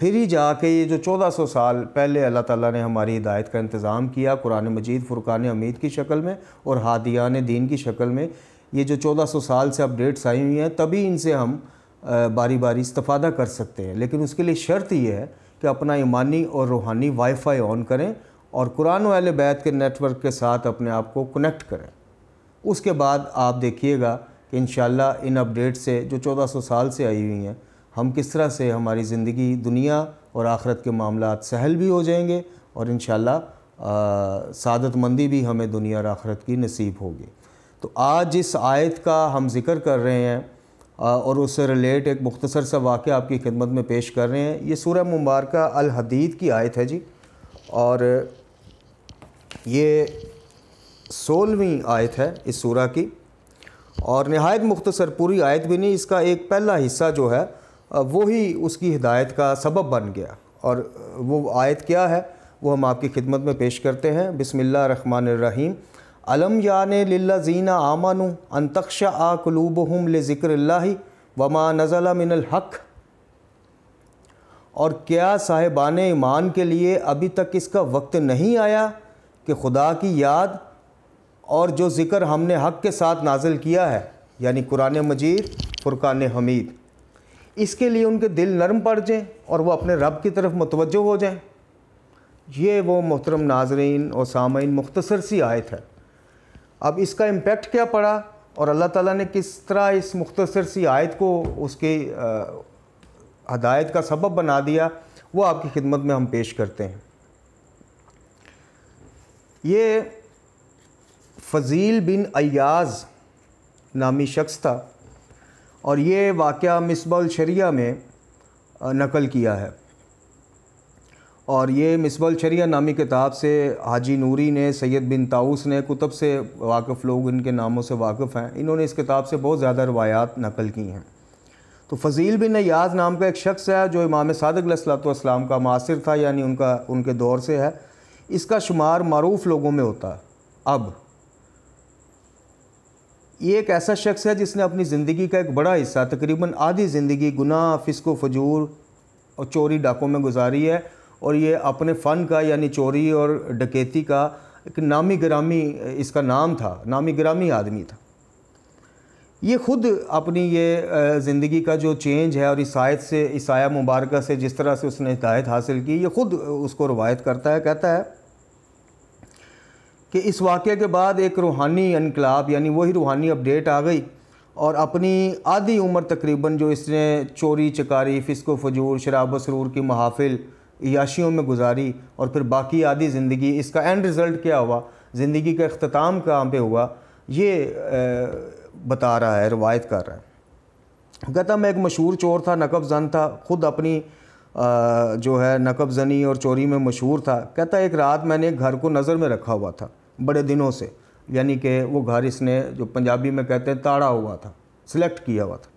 پھر ہی جا کے یہ جو 1400 سال پہلے اللہ تعالیٰ نے ہماری ہدایت کا انتظام کیا قرآن مجید فرقان حمید کی شکل میں اور ہادیان دین کی شکل میں، یہ جو 1400 سال سے اپڈیٹس آئی ہوئی ہیں، تبھی ان سے ہم باری باری استفادہ کر سکتے ہیں۔ لیکن اس کے لیے شرط یہ ہے کہ اپنا ایمانی اور روحانی وائی فائی آن کریں اور قرآن و اہل بیت کے نیٹ ورک کے ساتھ اپنے آپ کو کنیکٹ کریں۔ اس کے بعد آپ دیکھیے گا کہ انشاءاللہ ان اپڈیٹ سے جو 1400 سال سے آئی ہوئی ہیں، ہم کس طرح سے ہماری زندگی دنیا اور آخرت کے معاملات سہل بھی ہو جائیں گے، اور انشاءاللہ سعادت مندی بھی ہمیں دنیا اور آخرت کی نصیب ہوگی۔ تو آج اس آیت کا ہم ذکر کر رہے ہیں اور اس سے ریلیٹ ایک مختصر سا واقعہ آپ کی خدمت میں پیش کر رہے ہیں۔ یہ سورہ مبارکہ الحدید کی آیت ہے جی، اور یہ 16ویں آیت ہے اس سورہ کی، اور نہایت مختصر، پوری آیت بھی نہیں، اس کا ایک پہلا حصہ جو ہے وہی اس کی ہدایت کا سبب بن گیا۔ اور وہ آیت کیا ہے وہ ہم آپ کی خدمت میں پیش کرتے ہیں۔ بسم اللہ الرحمن الرحیم۔ الم یعن للذین آمنوا ان تخشع قلوبہم لذکر اللہ وما نزل من الحق، اور کیا صاحبان ایمان کے لیے ابھی تک اس کا وقت نہیں آیا کہ خدا کی یاد اور جو ذکر ہم نے حق کے ساتھ نازل کیا ہے، یعنی قرآن مجید فرقان حمید، اس کے لیے ان کے دل نرم پڑ جائیں اور وہ اپنے رب کی طرف متوجہ ہو جائیں۔ یہ وہ محترم ناظرین اور سامعین مختصر سی آیت ہے۔ اب اس کا امپیکٹ کیا پڑا اور اللہ تعالیٰ نے کس طرح اس مختصر سی آیت کو اس کی ہدایت کا سبب بنا دیا، وہ آپ کی خدمت میں ہم پیش کرتے ہیں۔ یہ فضیل بن ایاز نامی شخص تھا، اور یہ واقعہ مصباح الشریعہ میں نقل کیا ہے، اور یہ مصباح الشریعہ نامی کتاب سے حاجی نوری نے، سید بن طاؤس نے، کتب سے واقف لوگ ان کے ناموں سے واقف ہیں، انہوں نے اس کتاب سے بہت زیادہ روایات نقل کی ہیں۔ تو فضیل بن ایاز نام کا ایک شخص ہے جو امام صادق علیہ السلام کا معاصر تھا، یعنی ان کے دور سے ہے۔ اس کا شمار معروف لوگوں میں ہوتا ہے۔ اب یہ ایک ایسا شخص ہے جس نے اپنی زندگی کا ایک بڑا حصہ، تقریباً آدھی زندگی، گناہ، فسق و فجور اور چوری ڈاکوں میں گزاری ہے، اور یہ اپنے فن کا، یعنی چوری اور ڈکیتی کا، ایک نامی گرامی اس کا نام تھا، نامی گرامی آدمی تھا۔ یہ خود اپنی یہ زندگی کا جو چینج ہے اور اس آیہ مبارکہ سے جس طرح سے اس نے ہدایت حاصل کی، یہ خود اس کو روایت کرتا ہے۔ کہتا ہے کہ اس واقعے کے بعد ایک روحانی انقلاب، یعنی وہی روحانی اپڈیٹ آ گئی، اور اپنی آدھی عمر تقریباً جو اس نے چوری چکاری، فسق و فجور، شراب و سرور کی محافل، عیاشیوں میں گزاری، اور پھر باقی آدھی زندگی، اس کا اینڈ رزلٹ کیا ہوا، زندگی کا اختتام کہاں پہ ہوا، یہ بتا رہا ہے، روایت کر رہا ہے۔ کہتا میں ایک مشہور چور تھا، نقب زن تھا، خود اپنی جو ہے نقب زنی اور چوری میں مشہور تھا۔ کہتا ایک رات میں نے ایک گھر کو نظر میں رکھا ہوا تھا بڑے دنوں سے، یعنی کہ وہ گھر اس نے، جو پنجابی میں کہتے ہیں، تاڑا ہوا تھا، سلیکٹ کیا ہوا تھا۔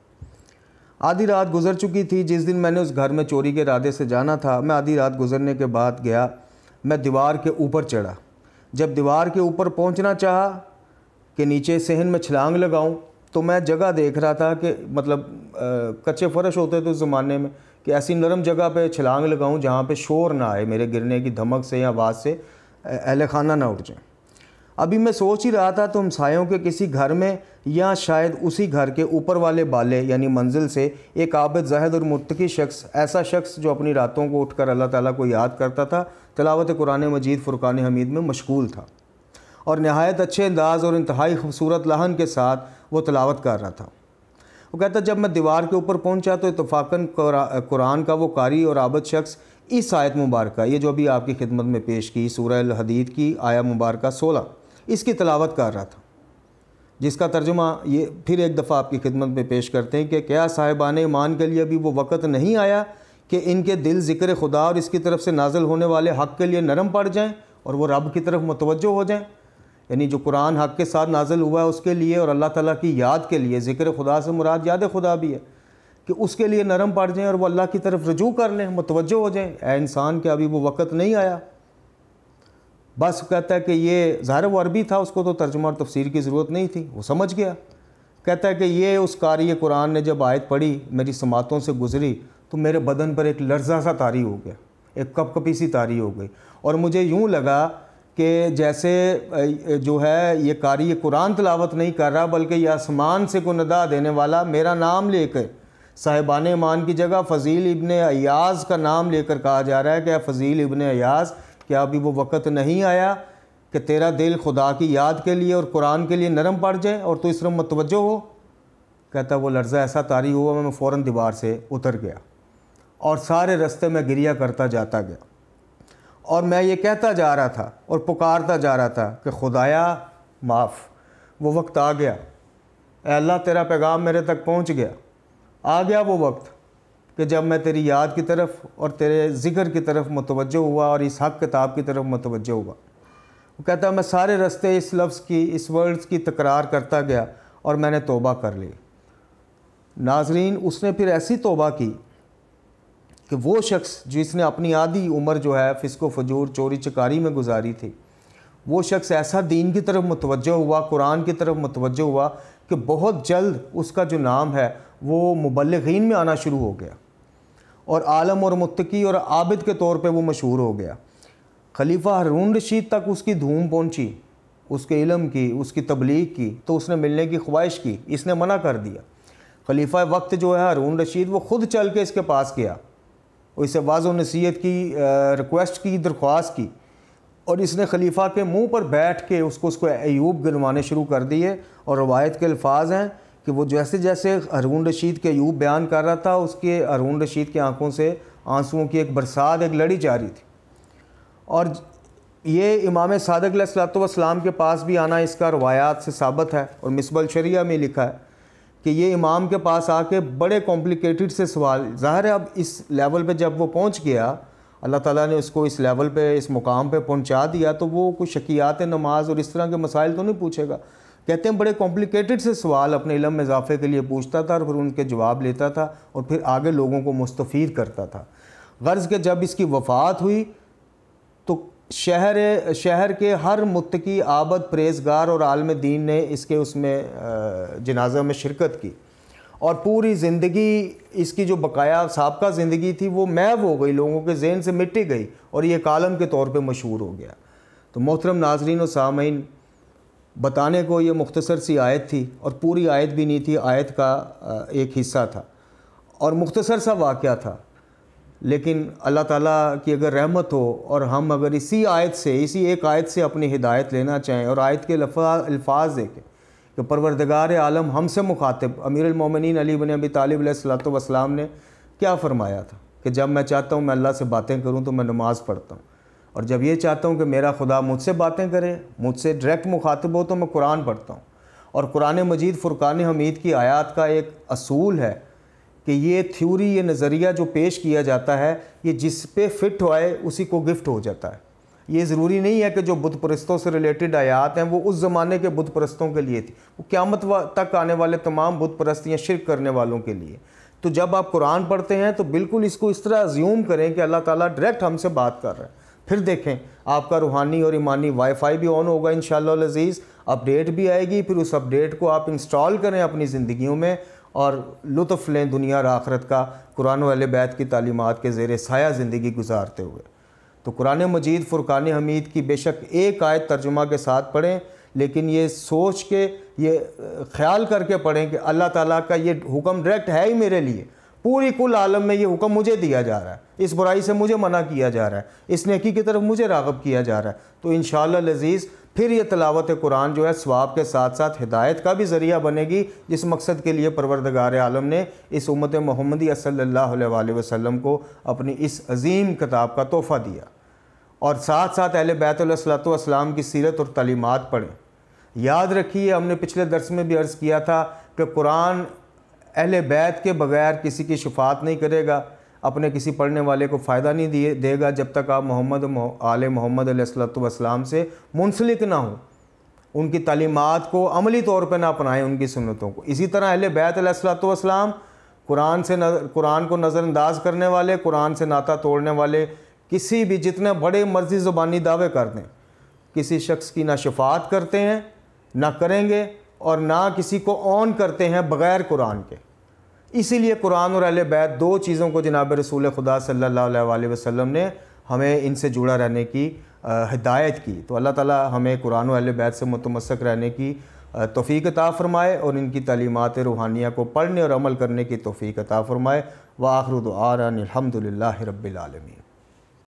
آدھی رات گزر چکی تھی جس دن میں نے اس گھر میں چوری کے ارادے سے جانا تھا۔ میں آدھی رات گزرنے کے بعد گیا، میں دیوار کے اوپر چڑھا۔ جب دیوار کے اوپر پہنچنا چاہا کہ نیچے صحن میں چھلانگ لگاؤں، تو میں جگہ دیکھ رہا تھا کہ مطلب کچے فرش ہوتے تھے اس زمانے میں، کہ ایسی نرم جگہ پہ چھلانگ لگاؤں جہاں پہ شور نہ آئے، میرے گرنے کی دھمک سے یا آواز سے اہل خانہ نہ اٹھ جائیں۔ ابھی میں سوچ ہی رہا تھا تو ہمسایوں کے کسی گھر میں، یا شاید اسی گھر کے اوپر والے بالے یعنی منزل سے، ایک عابد، زاہد اور متقی شخص، ایسا شخص جو اپنی راتوں کو اٹھ کر اللہ تعالیٰ کو یاد کرتا تھا، تلاوت قرآن مجید فرقان حمید میں مشغول تھا، اور نہایت اچھے انداز اور انتہائی خوبصورت لحن کے ساتھ وہ تلاوت کر رہا تھا۔ وہ کہتا جب میں دیوار کے اوپر پہنچا تو اتفاقاً قرآن کا وہ قاری اور عابد شخص اس آیت مبارکہ، یہ جو ابھی آپ کی خدمت میں پیش کی، سورہ الحدید کی آیہ مبارکہ 16، اس کی تلاوت کر رہا تھا، جس کا ترجمہ یہ پھر ایک دفعہ آپ کی خدمت میں پیش کرتے ہیں کہ کیا صاحبان ایمان کے لیے ابھی وہ وقت نہیں آیا کہ ان کے دل ذکر خدا اور اس کی طرف سے نازل ہونے والے حق کے لیے نرم پڑ جائیں اور وہ رب کی طرف متوجہ ہو جائیں؟ یعنی جو قرآن حق کے ساتھ نازل ہوا ہے اس کے لیے، اور اللہ تعالیٰ کی یاد کے لیے، ذکر خدا سے مراد یاد خدا بھی ہے، کہ اس کے لیے نرم پڑ جائیں اور وہ اللہ کی طرف رجوع کر لیں، متوجہ ہو جائیں۔ اے انسان، کہ ابھی وہ وقت نہیں آیا؟ بس کہتا ہے کہ یہ ظاہر وہ عربی تھا، اس کو تو ترجمہ اور تفسیر کی ضرورت نہیں تھی، وہ سمجھ گیا۔ کہتا ہے کہ یہ اس قاری قرآن نے جب آیت پڑھی، میری سماعتوں سے گزری، تو میرے بدن پر ایک لرزہ سا طاری ہو گیا، ایک کپ کپی سی طاری ہو گئی، اور مجھے یوں لگا کہ جیسے جو ہے یہ قاری یہ قرآن تلاوت نہیں کر رہا، بلکہ یہ آسمان سے کو ندا دینے والا میرا نام لے کر صاحبان ایمان کی جگہ فضیل ابن عیاض کا نام لے کر کہا جا رہا ہے کہ اے فضیل ابن عیاض، کیا ابھی وہ وقت نہیں آیا کہ تیرا دل خدا کی یاد کے لیے اور قرآن کے لیے نرم پڑ جائے اور تو اس طرف متوجہ ہو؟ کہتا وہ لرزہ ایسا طاری ہوا میں فوراً دیوار سے اتر گیا اور سارے رستے میں گریہ کرتا جاتا گیا، اور میں یہ کہتا جا رہا تھا اور پکارتا جا رہا تھا کہ خدایا معاف، وہ وقت آ گیا، اے اللہ تیرا پیغام میرے تک پہنچ گیا، آ گیا وہ وقت کہ جب میں تیری یاد کی طرف اور تیرے ذکر کی طرف متوجہ ہوا اور اس حق کتاب کی طرف متوجہ ہوا۔ وہ کہتا میں سارے رستے اس لفظ کی، اس ورڈز کی تکرار کرتا گیا اور میں نے توبہ کر لی۔ ناظرین، اس نے پھر ایسی توبہ کی کہ وہ شخص جس نے اپنی آدھی عمر جو ہے فسق و فجور چوری چکاری میں گزاری تھی، وہ شخص ایسا دین کی طرف متوجہ ہوا، قرآن کی طرف متوجہ ہوا کہ بہت جلد اس کا جو نام ہے وہ مبلغین میں آنا شروع ہو گیا، اور عالم اور متقی اور عابد کے طور پہ وہ مشہور ہو گیا۔ خلیفہ ہارون رشید تک اس کی دھوم پہنچی، اس کے علم کی، اس کی تبلیغ کی، تو اس نے ملنے کی خواہش کی، اس نے منع کر دیا۔ خلیفہ وقت جو ہے ہارون رشید وہ خود چل کے اس کے پاس گیا، اور اسے واضح و نصیحت کی ریکویسٹ کی، درخواست کی، اور اس نے خلیفہ کے منہ پر بیٹھ کے اس کو ایوب گنوانے شروع کر دیے، اور روایت کے الفاظ ہیں کہ وہ جیسے جیسے ہارون رشید کے ایوب بیان کر رہا تھا، اس کے ہارون رشید کی آنکھوں سے آنسوؤں کی ایک برسات، ایک لڑی جاری تھی۔ اور یہ امام صادق علیہ الصلوۃ والسلام کے پاس بھی آنا اس کا روایات سے ثابت ہے، اور مصباح الشریعہ میں لکھا ہے کہ یہ امام کے پاس آ کے بڑے کمپلیکیٹڈ سے سوال، ظاہر ہے اب اس لیول پہ جب وہ پہنچ گیا، اللہ تعالیٰ نے اس کو اس لیول پہ، اس مقام پہ پہنچا دیا، تو وہ کوئی شکیات نماز اور اس طرح کے مسائل تو نہیں پوچھے گا۔ کہتے ہیں بڑے کمپلیکیٹڈ سے سوال اپنے علم میں اضافے کے لیے پوچھتا تھا، اور پھر ان کے جواب لیتا تھا، اور پھر آگے لوگوں کو مستفید کرتا تھا۔ غرض کہ جب اس کی وفات ہوئی تو شہر کے ہر متقی، عابد، پرہیزگار اور عالم دین نے اس میں جنازہ میں شرکت کی، اور پوری زندگی اس کی جو بقایا سابقہ زندگی تھی وہ محو ہو گئی، لوگوں کے ذہن سے مٹی گئی، اور یہ ایک عالم کے طور پہ مشہور ہو گیا۔ تو محترم ناظرین و سامعین، بتانے کو یہ مختصر سی آیت تھی، اور پوری آیت بھی نہیں تھی، آیت کا ایک حصہ تھا اور مختصر سا واقعہ تھا، لیکن اللہ تعالیٰ کی اگر رحمت ہو اور ہم اگر اسی ایک آیت سے اپنی ہدایت لینا چاہیں، اور آیت کے الفاظ دیکھیں کہ پروردگار عالم ہم سے مخاطب امیر المومنین علی بن ابی طالب علیہ الصلوۃ والسلام نے کیا فرمایا تھا کہ جب میں چاہتا ہوں میں اللہ سے باتیں کروں تو میں نماز پڑھتا ہوں، اور جب یہ چاہتا ہوں کہ میرا خدا مجھ سے باتیں کرے، مجھ سے ڈائریکٹ مخاطب ہو، تو میں قرآن پڑھتا ہوں۔ اور قرآن مجید فرقان حمید کی آیات کا ایک اصول ہے کہ یہ تھیوری، یہ نظریہ جو پیش کیا جاتا ہے، یہ جس پہ فٹ ہوئے اسی کو گفٹ ہو جاتا ہے۔ یہ ضروری نہیں ہے کہ جو بت پرستوں سے ریلیٹڈ آیات ہیں وہ اس زمانے کے بت پرستوں کے لیے تھی، وہ قیامت تک آنے والے تمام بت پرست یا شرک کرنے والوں کے لیے۔ تو جب آپ قرآن پڑھتے ہیں تو بالکل اس کو اس طرح ازیوم کریں کہ اللہ تعالیٰ ڈائریکٹ ہم سے بات کر رہا ہے۔ پھر دیکھیں آپ کا روحانی اور ایمانی وائی فائی بھی آن ہوگا انشاءاللہ العزیز، اپڈیٹ بھی آئے گی، پھر اس اپڈیٹ کو آپ انسٹال کریں اپنی زندگیوں میں اور لطف لیں دنیا اور آخرت کا، قرآن و اہل بیت کی تعلیمات کے زیر سایہ زندگی گزارتے ہوئے۔ تو قرآن مجید فرقان حمید کی بے شک ایک آیت ترجمہ کے ساتھ پڑھیں، لیکن یہ سوچ کے، یہ خیال کر کے پڑھیں کہ اللہ تعالیٰ کا یہ حکم ڈائریکٹ ہے ہی میرے لیے، پوری کل عالم میں یہ حکم مجھے دیا جا رہا ہے، اس برائی سے مجھے منع کیا جا رہا ہے، اس نیکی کی طرف مجھے راغب کیا جا رہا ہے۔ تو انشاءاللہ العزیز پھر یہ تلاوت قرآن جو ہے ثواب کے ساتھ ساتھ ہدایت کا بھی ذریعہ بنے گی، جس مقصد کے لیے پروردگار عالم نے اس امت محمدیہ صلی اللہ علیہ وآلہ وسلم کو اپنی اس عظیم کتاب کا تحفہ دیا۔ اور ساتھ ساتھ اہل بیت علیہ الصلوۃ والسلام کی سیرت اور تعلیمات پڑھیں۔ یاد رکھیے، ہم نے پچھلے درس میں بھی عرض کیا تھا کہ قرآن اہل بیت کے بغیر کسی کی شفاعت نہیں کرے گا، اپنے کسی پڑھنے والے کو فائدہ نہیں دے گا جب تک آپ آل محمد علیہ الصلوۃ والسلام سے منسلک نہ ہوں، ان کی تعلیمات کو عملی طور پہ نہ اپنائیں، ان کی سنتوں کو۔ اسی طرح اہل بیت علیہ الصلوۃ والسلام قرآن کو نظر انداز کرنے والے، قرآن سے ناطہ توڑنے والے، کسی بھی جتنے بڑے مرضی زبانی دعوے کر دیں، کسی شخص کی نہ شفاعت کرتے ہیں، نہ کریں گے، اور نہ کسی کو اون کرتے ہیں بغیر قرآن کے۔ اسی لیے قرآن اور اہل بیت دو چیزوں کو جناب رسول خدا صلی اللہ علیہ وسلم نے ہمیں ان سے جڑا رہنے کی ہدایت کی۔ تو اللہ تعالی ہمیں قرآن و اہل بیت سے متمسک رہنے کی توفیق عطا فرمائے اور ان کی تعلیمات روحانیہ کو پڑھنے اور عمل کرنے کی توفیق عطا فرمائے۔ وآخر دعوانا الحمد للہ رب العالمین۔